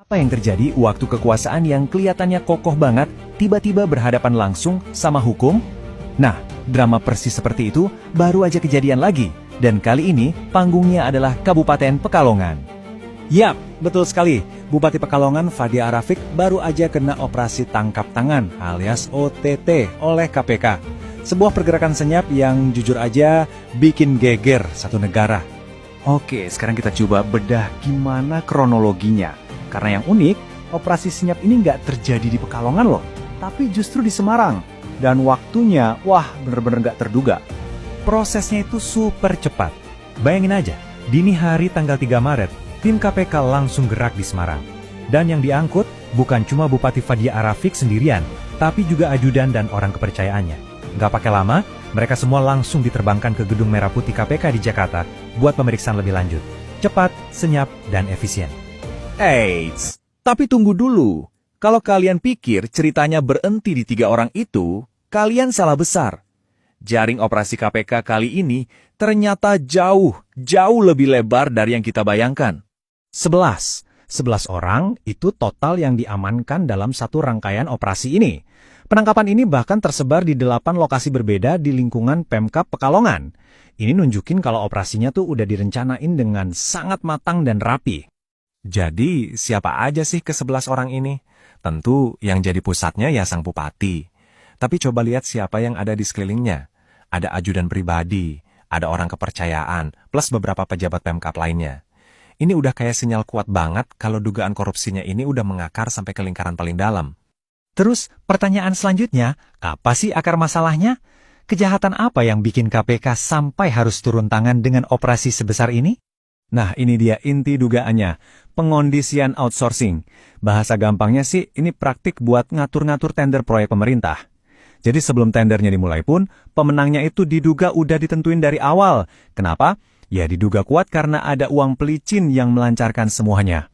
Apa yang terjadi waktu kekuasaan yang kelihatannya kokoh banget tiba-tiba berhadapan langsung sama hukum? Nah, drama persis seperti itu baru aja kejadian lagi, dan kali ini panggungnya adalah Kabupaten Pekalongan. Yap, betul sekali. Bupati Pekalongan Fadia Arafik baru aja kena operasi tangkap tangan alias OTT oleh KPK. Sebuah pergerakan senyap yang jujur aja bikin geger satu negara. Oke, sekarang kita coba bedah gimana kronologinya. Karena yang unik, operasi senyap ini nggak terjadi di Pekalongan loh, tapi justru di Semarang. Dan waktunya, wah bener-bener nggak terduga. Prosesnya itu super cepat. Bayangin aja, dini hari tanggal 3 Maret, tim KPK langsung gerak di Semarang. Dan yang diangkut bukan cuma Bupati Fadia Arafik sendirian, tapi juga ajudan dan orang kepercayaannya. Nggak pakai lama, mereka semua langsung diterbangkan ke Gedung Merah Putih KPK di Jakarta buat pemeriksaan lebih lanjut. Cepat, senyap, dan efisien. Eits, tapi tunggu dulu. Kalau kalian pikir ceritanya berhenti di 3 orang itu, kalian salah besar. Jaring operasi KPK kali ini ternyata jauh lebih lebar dari yang kita bayangkan. 11 orang itu total yang diamankan dalam satu rangkaian operasi ini. Penangkapan ini bahkan tersebar di 8 lokasi berbeda di lingkungan Pemkab Pekalongan. Ini nunjukin kalau operasinya tuh udah direncanain dengan sangat matang dan rapi. Jadi, siapa aja sih ke-11 orang ini? Tentu yang jadi pusatnya ya sang bupati. Tapi coba lihat siapa yang ada di sekelilingnya. Ada ajudan pribadi, ada orang kepercayaan, plus beberapa pejabat Pemkab lainnya. Ini udah kayak sinyal kuat banget kalau dugaan korupsinya ini udah mengakar sampai ke lingkaran paling dalam. Terus, pertanyaan selanjutnya, apa sih akar masalahnya? Kejahatan apa yang bikin KPK sampai harus turun tangan dengan operasi sebesar ini? Nah, ini dia inti dugaannya, pengondisian outsourcing. Bahasa gampangnya sih, ini praktik buat ngatur-ngatur tender proyek pemerintah. Jadi sebelum tendernya dimulai pun, pemenangnya itu diduga udah ditentuin dari awal. Kenapa? Ya diduga kuat karena ada uang pelicin yang melancarkan semuanya.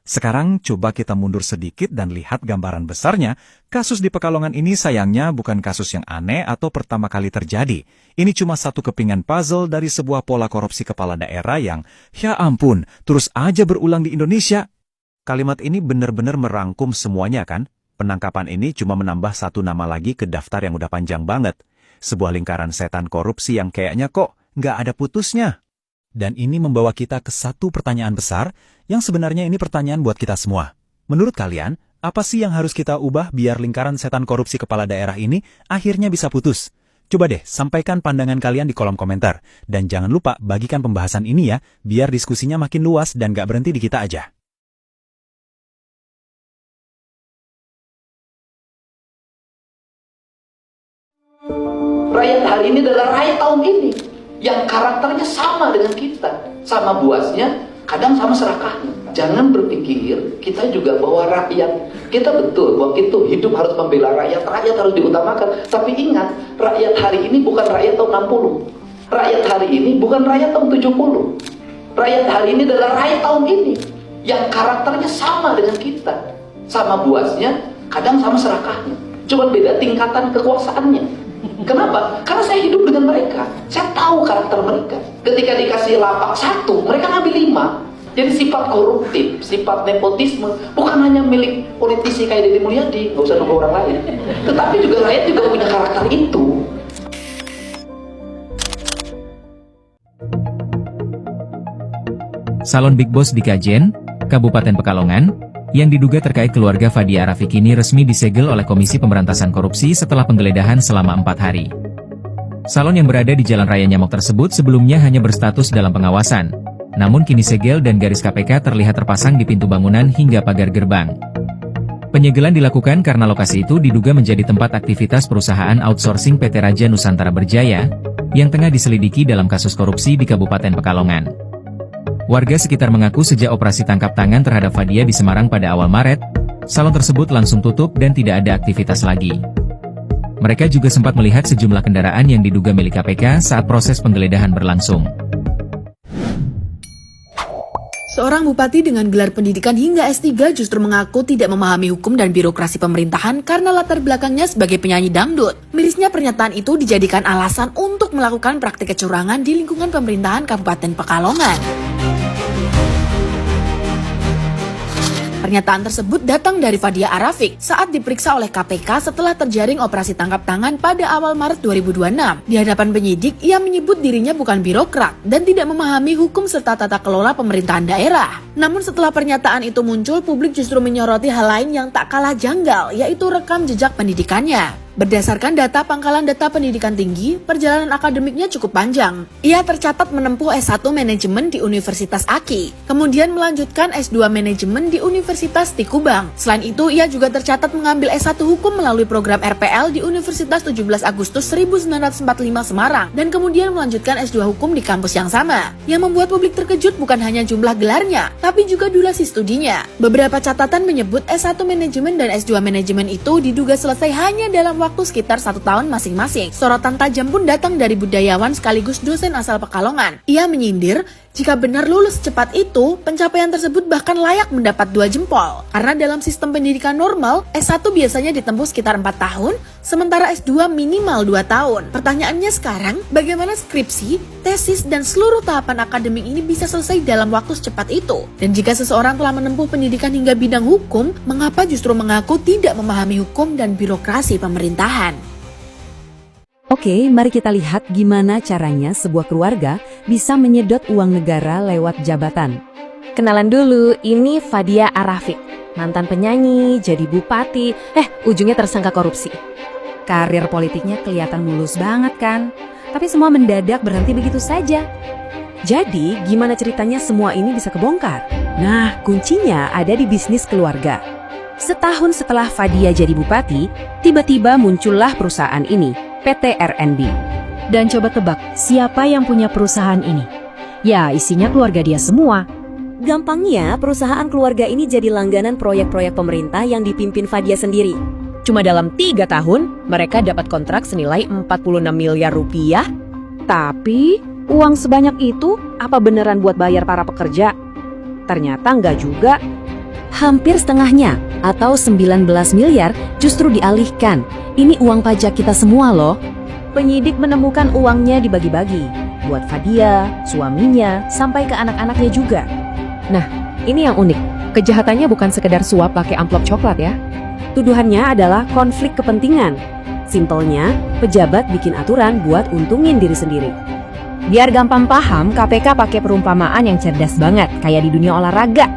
Sekarang coba kita mundur sedikit dan lihat gambaran besarnya. Kasus di Pekalongan ini sayangnya bukan kasus yang aneh atau pertama kali terjadi. Ini cuma satu kepingan puzzle dari sebuah pola korupsi kepala daerah yang, ya ampun, terus aja berulang di Indonesia. Kalimat ini benar-benar merangkum semuanya kan? Penangkapan ini cuma menambah satu nama lagi ke daftar yang udah panjang banget. Sebuah lingkaran setan korupsi yang kayaknya kok nggak ada putusnya. Dan ini membawa kita ke satu pertanyaan besar, yang sebenarnya ini pertanyaan buat kita semua. Menurut kalian, apa sih yang harus kita ubah biar lingkaran setan korupsi kepala daerah ini akhirnya bisa putus? Coba deh, sampaikan pandangan kalian di kolom komentar. Dan jangan lupa bagikan pembahasan ini ya, biar diskusinya makin luas dan gak berhenti di kita aja. Rakyat hari ini adalah rakyat tahun ini yang karakternya sama dengan kita, sama buasnya, kadang sama serakahnya. Jangan berpikir kita juga bahwa rakyat, kita betul bahwa kita hidup harus membela rakyat, rakyat harus diutamakan. Tapi ingat, rakyat hari ini bukan rakyat tahun 60. Rakyat hari ini bukan rakyat tahun 70. Rakyat hari ini adalah rakyat tahun ini yang karakternya sama dengan kita, sama buasnya, kadang sama serakahnya. Cuma beda tingkatan kekuasaannya. Kenapa? Karena saya hidup dengan mereka. Saya tahu karakter mereka. Ketika dikasih lapak 1, mereka ngambil 5. Jadi sifat koruptif, sifat nepotisme bukan hanya milik politisi kayak Deddy Mulyadi, nggak usah nunggu orang lain. Tetapi juga rakyat juga punya karakter itu. Salon Big Boss di Kajen, Kabupaten Pekalongan, yang diduga terkait keluarga Fadia Arafik ini resmi disegel oleh Komisi Pemberantasan Korupsi setelah penggeledahan selama 4 hari. Salon yang berada di Jalan Raya Nyamok tersebut sebelumnya hanya berstatus dalam pengawasan, namun kini segel dan garis KPK terlihat terpasang di pintu bangunan hingga pagar gerbang. Penyegelan dilakukan karena lokasi itu diduga menjadi tempat aktivitas perusahaan outsourcing PT Raja Nusantara Berjaya, yang tengah diselidiki dalam kasus korupsi di Kabupaten Pekalongan. Warga sekitar mengaku sejak operasi tangkap tangan terhadap Fadia di Semarang pada awal Maret, salon tersebut langsung tutup dan tidak ada aktivitas lagi. Mereka juga sempat melihat sejumlah kendaraan yang diduga milik KPK saat proses penggeledahan berlangsung. Seorang bupati dengan gelar pendidikan hingga S3 justru mengaku tidak memahami hukum dan birokrasi pemerintahan karena latar belakangnya sebagai penyanyi dangdut. Mirisnya pernyataan itu dijadikan alasan untuk melakukan praktik kecurangan di lingkungan pemerintahan Kabupaten Pekalongan. Pernyataan tersebut datang dari Fadia Arafik saat diperiksa oleh KPK setelah terjaring operasi tangkap tangan pada awal Maret 2026. Di hadapan penyidik, ia menyebut dirinya bukan birokrat dan tidak memahami hukum serta tata kelola pemerintahan daerah. Namun setelah pernyataan itu muncul, publik justru menyoroti hal lain yang tak kalah janggal, yaitu rekam jejak pendidikannya. Berdasarkan data Pangkalan Data Pendidikan Tinggi, perjalanan akademiknya cukup panjang. Ia tercatat menempuh S1 Manajemen di Universitas Aki, kemudian melanjutkan S2 Manajemen di Universitas Tikubang. Selain itu, ia juga tercatat mengambil S1 Hukum melalui program RPL di Universitas 17 Agustus 1945 Semarang, dan kemudian melanjutkan S2 Hukum di kampus yang sama. Yang membuat publik terkejut bukan hanya jumlah gelarnya, tapi juga durasi studinya. Beberapa catatan menyebut S1 Manajemen dan S2 Manajemen itu diduga selesai hanya dalam waktu sekitar 1 tahun masing-masing. Sorotan tajam pun datang dari budayawan sekaligus dosen asal Pekalongan. Ia menyindir, jika benar lulus cepat itu, pencapaian tersebut bahkan layak mendapat 2 jempol. Karena dalam sistem pendidikan normal, S1 biasanya ditempuh sekitar 4 tahun, sementara S2 minimal 2 tahun. Pertanyaannya sekarang, bagaimana skripsi, tesis, dan seluruh tahapan akademik ini bisa selesai dalam waktu secepat itu? Dan jika seseorang telah menempuh pendidikan hingga bidang hukum, mengapa justru mengaku tidak memahami hukum dan birokrasi pemerintahan? Oke, mari kita lihat gimana caranya sebuah keluarga bisa menyedot uang negara lewat jabatan. Kenalan dulu, ini Fadia Arafik, mantan penyanyi, jadi bupati, ujungnya tersangka korupsi. Karir politiknya kelihatan mulus banget kan? Tapi semua mendadak berhenti begitu saja. Jadi, gimana ceritanya semua ini bisa kebongkar? Nah, kuncinya ada di bisnis keluarga. Setahun setelah Fadia jadi bupati, tiba-tiba muncullah perusahaan ini, PT RNB. Dan coba tebak, siapa yang punya perusahaan ini? Ya, isinya keluarga dia semua. Gampangnya, perusahaan keluarga ini jadi langganan proyek-proyek pemerintah yang dipimpin Fadia sendiri. Cuma dalam 3 tahun, mereka dapat kontrak senilai 46 miliar rupiah. Tapi, uang sebanyak itu apa beneran buat bayar para pekerja? Ternyata nggak juga. Hampir setengahnya, atau 19 miliar, justru dialihkan. Ini uang pajak kita semua loh. Penyidik menemukan uangnya dibagi-bagi. Buat Fadia, suaminya, sampai ke anak-anaknya juga. Nah, ini yang unik. Kejahatannya bukan sekedar suap pakai amplop coklat ya. Tuduhannya adalah konflik kepentingan. Simpelnya, pejabat bikin aturan buat untungin diri sendiri. Biar gampang paham, KPK pakai perumpamaan yang cerdas banget, kayak di dunia olahraga.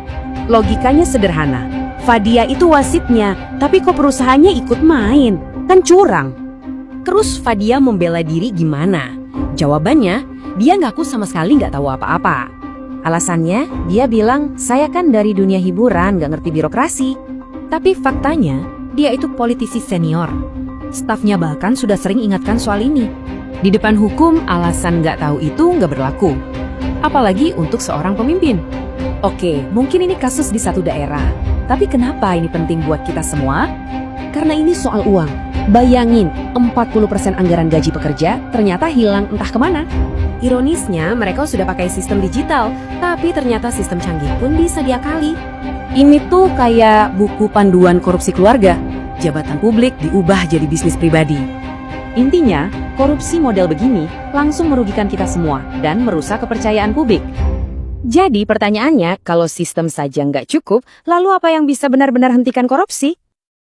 Logikanya sederhana. Fadia itu wasitnya, tapi kok perusahaannya ikut main? Kan curang. Terus Fadia membela diri gimana? Jawabannya, dia ngaku sama sekali nggak tahu apa-apa. Alasannya, dia bilang, saya kan dari dunia hiburan, nggak ngerti birokrasi. Tapi faktanya, dia itu politisi senior. Stafnya bahkan sudah sering ingatkan soal ini. Di depan hukum, alasan nggak tahu itu nggak berlaku. Apalagi untuk seorang pemimpin. Oke, mungkin ini kasus di satu daerah. Tapi kenapa ini penting buat kita semua? Karena ini soal uang. Bayangin, 40% anggaran gaji pekerja ternyata hilang entah kemana. Ironisnya, mereka sudah pakai sistem digital, tapi ternyata sistem canggih pun bisa diakali. Ini tuh kayak buku panduan korupsi keluarga. Jabatan publik diubah jadi bisnis pribadi. Intinya, korupsi model begini langsung merugikan kita semua dan merusak kepercayaan publik. Jadi pertanyaannya, kalau sistem saja nggak cukup, lalu apa yang bisa benar-benar hentikan korupsi?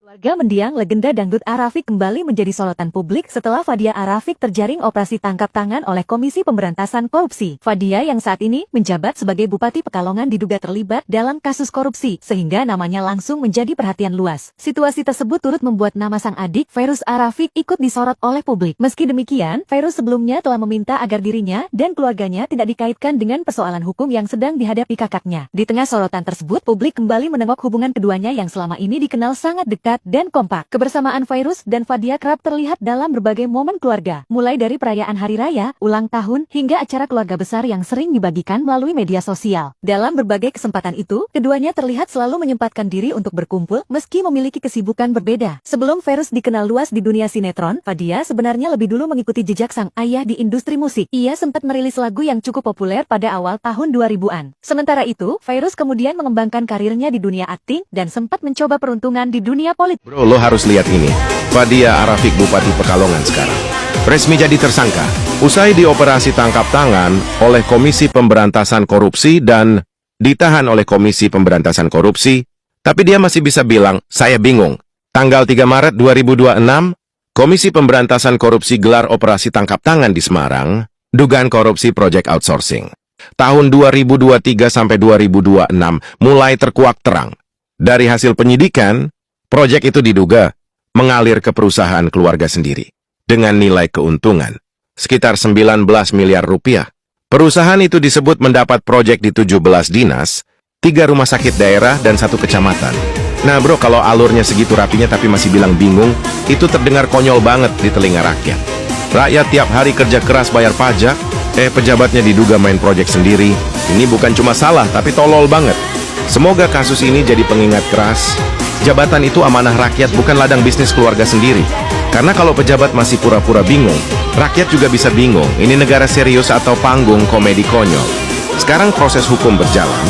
Keluarga mendiang legenda dangdut Arafik kembali menjadi sorotan publik setelah Fadia Arafik terjaring operasi tangkap tangan oleh Komisi Pemberantasan Korupsi. Fadia yang saat ini menjabat sebagai Bupati Pekalongan diduga terlibat dalam kasus korupsi, sehingga namanya langsung menjadi perhatian luas. Situasi tersebut turut membuat nama sang adik, Fairuz Arafik, ikut disorot oleh publik. Meski demikian, Fairuz sebelumnya telah meminta agar dirinya dan keluarganya tidak dikaitkan dengan persoalan hukum yang sedang dihadapi kakaknya. Di tengah sorotan tersebut, publik kembali menengok hubungan keduanya yang selama ini dikenal sangat dekat dan kompak. Kebersamaan Fairuz dan Fadia kerap terlihat dalam berbagai momen keluarga, mulai dari perayaan hari raya, ulang tahun, hingga acara keluarga besar yang sering dibagikan melalui media sosial. Dalam berbagai kesempatan itu, keduanya terlihat selalu menyempatkan diri untuk berkumpul meski memiliki kesibukan berbeda. Sebelum Fairuz dikenal luas di dunia sinetron, Fadia sebenarnya lebih dulu mengikuti jejak sang ayah di industri musik. Ia sempat merilis lagu yang cukup populer pada awal tahun 2000-an. Sementara itu, Fairuz kemudian mengembangkan karirnya di dunia akting dan sempat mencoba peruntungan di dunia politik. Bro, lo harus lihat ini. Fadia Arafik Bupati Pekalongan sekarang resmi jadi tersangka usai dioperasi tangkap tangan oleh Komisi Pemberantasan Korupsi dan ditahan oleh Komisi Pemberantasan Korupsi Tapi dia masih bisa bilang, saya bingung. Tanggal 3 Maret 2026, Komisi Pemberantasan Korupsi gelar operasi tangkap tangan di Semarang, dugaan korupsi proyek outsourcing. Tahun 2023 sampai 2026 mulai terkuak terang. Dari hasil penyidikan, proyek itu diduga mengalir ke perusahaan keluarga sendiri dengan nilai keuntungan sekitar 19 miliar rupiah. Perusahaan itu disebut mendapat proyek di 17 dinas, 3 rumah sakit daerah, dan 1 kecamatan. Nah bro, kalau alurnya segitu rapinya tapi masih bilang bingung, itu terdengar konyol banget di telinga rakyat. Rakyat tiap hari kerja keras bayar pajak, pejabatnya diduga main proyek sendiri. Ini bukan cuma salah, tapi tolol banget. Semoga kasus ini jadi pengingat keras. Jabatan itu amanah rakyat, bukan ladang bisnis keluarga sendiri. Karena kalau pejabat masih pura-pura bingung, rakyat juga bisa bingung. Ini negara serius atau panggung komedi konyol. Sekarang proses hukum berjalan,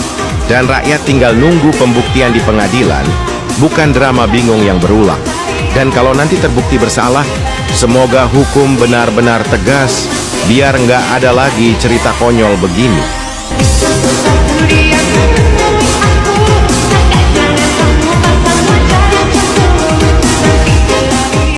dan rakyat tinggal nunggu pembuktian di pengadilan, bukan drama bingung yang berulang. Dan kalau nanti terbukti bersalah, semoga hukum benar-benar tegas, biar nggak ada lagi cerita konyol begini.